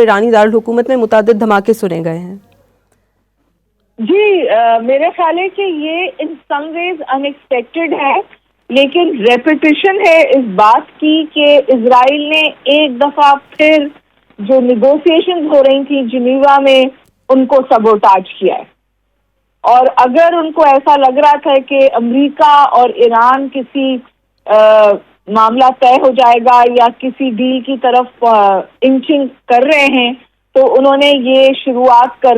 ایرانی دارالحکومت میں متعدد دھماکے سنے گئے ہیں۔ جی میرا خیال ہے کہ یہ ان سم ویز ان ایکسپیکٹڈ ہے، لیکن ریپیٹیشن ہے اس بات کی کہ اسرائیل نے ایک دفعہ پھر جو نیگوسیشن ہو رہی تھی جنیوا میں ان کو سبوٹاج کیا ہے، اور اگر ان کو ایسا لگ رہا تھا کہ امریکہ اور ایران کسی معاملہ طے ہو جائے گا یا کسی ڈیل کی طرف انچنگ کر رہے ہیں، تو انہوں نے یہ شروعات کر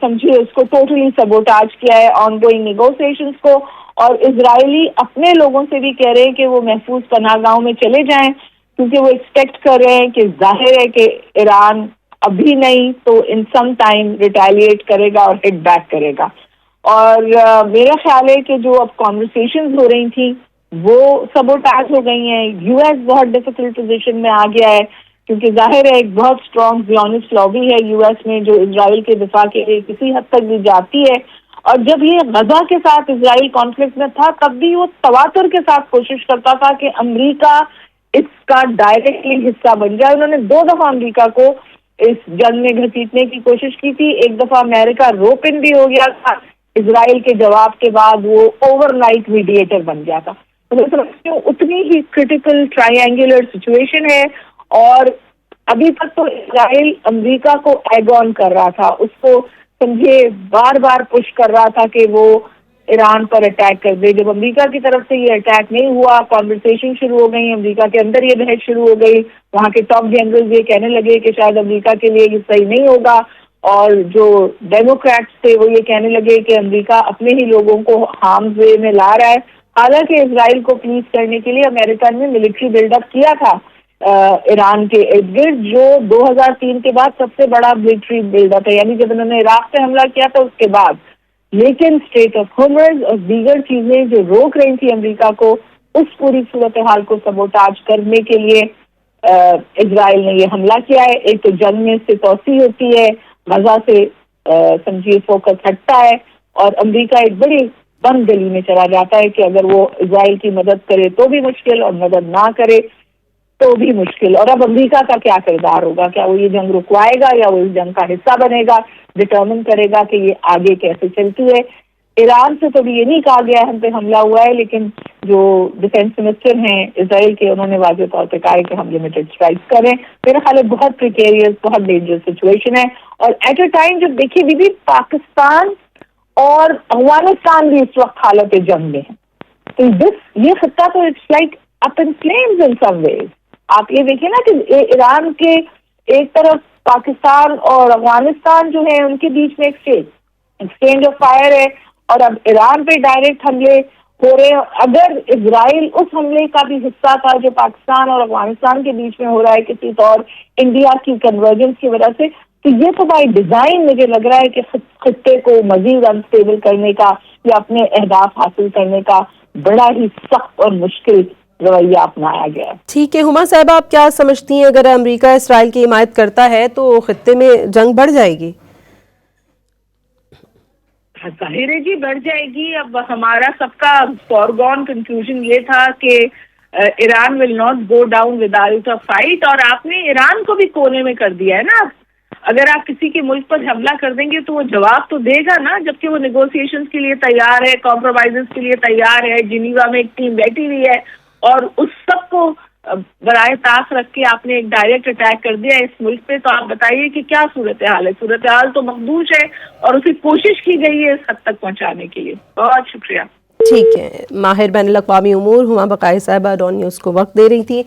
سمجھیے اس کو ٹوٹلی سبوٹاج کیا ہے آن گوئنگ نیگوسیشنز کو، اور اسرائیلی اپنے لوگوں سے بھی کہہ رہے ہیں کہ وہ محفوظ پناہ گاہوں میں چلے جائیں، کیونکہ وہ ایکسپیکٹ کر رہے ہیں کہ ظاہر ہے کہ ایران ابھی نہیں تو ان سم ٹائم ریٹیلیٹ کرے گا اور ہٹ بیک کرے گا۔ اور میرا خیال ہے کہ جو اب کانورسیشنز ہو رہی تھیں وہ سبوٹاج ہو گئی ہیں۔ یو ایس بہت ڈیفیکلٹ پوزیشن میں آ گیا ہے، کیونکہ ظاہر ہے ایک بہت اسٹرانگ زیونسٹ لابی ہے یو ایس میں جو اسرائیل کے دفاع کے لیے کسی حد تک بھی جاتی ہے، اور جب یہ غزہ کے ساتھ اسرائیل کانفلکٹ میں تھا تب بھی وہ تواتر کے ساتھ کوشش کرتا تھا کہ امریکہ اس کا ڈائریکٹلی حصہ بن جائے۔ انہوں نے 2 دفعہ امریکہ کو اس جنگ میں گھسیٹنے کی کوشش کی تھی، ایک دفعہ امریکہ روپن بھی ہو گیا تھا، اسرائیل کے جواب کے بعد وہ اوور نائٹ میڈیٹر بن گیا تھا۔ میں سمجھتی ہوں اتنی ہی کرٹیکل ٹرائی اینگولر سچویشن ہے، اور ابھی تک تو اسرائیل امریکہ کو ایگ آن کر رہا تھا، اس کو سمجھے بار بار پش کر رہا تھا کہ وہ ایران پر اٹیک کر دے۔ جب امریکہ کی طرف سے یہ اٹیک نہیں ہوا، کانورسیشن شروع ہو گئی، امریکہ کے اندر یہ بحث شروع ہو گئی، وہاں کے ٹاپ جنرل یہ کہنے لگے کہ شاید امریکہ کے لیے یہ صحیح نہیں ہوگا، اور جو ڈیموکریٹس تھے وہ یہ کہنے لگے کہ امریکہ اپنے ہی لوگوں کو ہارمز وے میں لا رہا ہے۔ حالانکہ اسرائیل کو پلیز کرنے کے لیے امریکہ نے ملٹری بلڈ اپ کیا تھا ایران کے ارد گرد، جو 2003 کے بعد سب سے بڑا ملٹری بلڈ اپ ہے، یعنی جب انہوں نے عراق سے حملہ کیا تھا اس کے بعد۔ لیکن اسٹریٹ آف ہارمز اور دیگر چیزیں جو روک رہی تھی امریکہ کو، اس پوری صورتحال کو سبوٹاج کرنے کے لیے اسرائیل نے یہ حملہ کیا ہے۔ ایک تو جنگ میں سے توسیع ہوتی ہے، غزہ سے سمجھیے فوکس ہٹتا ہے، اور امریکہ ایک بڑی بند گلی میں چلا جاتا ہے کہ اگر وہ اسرائیل کی مدد کرے تو بھی مشکل اور مدد نہ کرے تو بھی مشکل۔ اور اب امریکہ کا کیا کردار ہوگا؟ کیا وہ یہ جنگ رکوائے گا یا وہ اس جنگ کا حصہ بنے گا؟ ڈٹرمن کرے گا کہ یہ آگے کیسے چلتی ہے۔ ایران سے تو بھی یہ نہیں کہا گیا ہم پہ حملہ ہوا ہے، لیکن جو ڈیفینس منسٹر ہیں اسرائیل کے انہوں نے واضح طور پہ کہا ہے کہ ہم لمیٹڈ اسٹرائکس کریں۔ میرا خیال ہے بہت پریکیریس، بہت ڈینجرس سچویشن ہے، اور ایٹ اے ٹائم جب دیکھیے بھی پاکستان اور افغانستان بھی اس وقت حالت جنگ میں ہے، تو یہ خطہ تو اٹس لائک اپ ان فلیمز ان سم ویز۔ آپ یہ دیکھیں نا کہ ایران کے ایک طرف پاکستان اور افغانستان جو ہے ان کے بیچ میں ایکسچینج آف فائر ہے، اور اب ایران پہ ڈائریکٹ حملے ہو رہے ہیں۔ اگر اسرائیل اس حملے کا بھی حصہ تھا جو پاکستان اور افغانستان کے بیچ میں ہو رہا ہے کسی طور انڈیا کی کنورجنس کی وجہ سے، تو یہ تو بائی ڈیزائن مجھے لگ رہا ہے کہ خطے کو مزید انسٹیبل کرنے کا یا اپنے اہداف حاصل کرنے کا بڑا ہی سخت اور مشکل رویہ اپنایا گیا ہے۔ ٹھیک ہے ہما صاحبہ، آپ کیا سمجھتی ہیں اگر امریکہ اسرائیل کی حمایت کرتا ہے تو خطے میں جنگ بڑھ جائے گی؟ ظاہر ہے جی بڑھ جائے گی۔ اب ہمارا سب کا فورگون کنکلوژن یہ تھا کہ Iran will not go down without a fight, اور آپ نے ایران کو بھی کونے میں کر دیا ہے نا۔ اگر آپ کسی کے ملک پر حملہ کر دیں گے تو وہ جواب تو دے گا نا، جبکہ وہ نیگوسیشنز کے لیے تیار ہے، کمپرومائزز کے لیے تیار ہے، جنیوا میں ایک ٹیم بیٹھی ہوئی ہے، اور اس سب کو برائے طاق رکھ کے آپ نے ایک ڈائریکٹ اٹیک کر دیا اس ملک پہ۔ تو آپ بتائیے کہ کیا صورتحال ہے؟ صورتحال تو مخدوش ہے، اور اسے کوشش کی گئی ہے اس حد تک پہنچانے کے لیے۔ بہت شکریہ۔ ٹھیک ہے، ماہر بین الاقوامی امور ہما بقائی صاحبہ ڈان نیوز کو وقت دے رہی تھی۔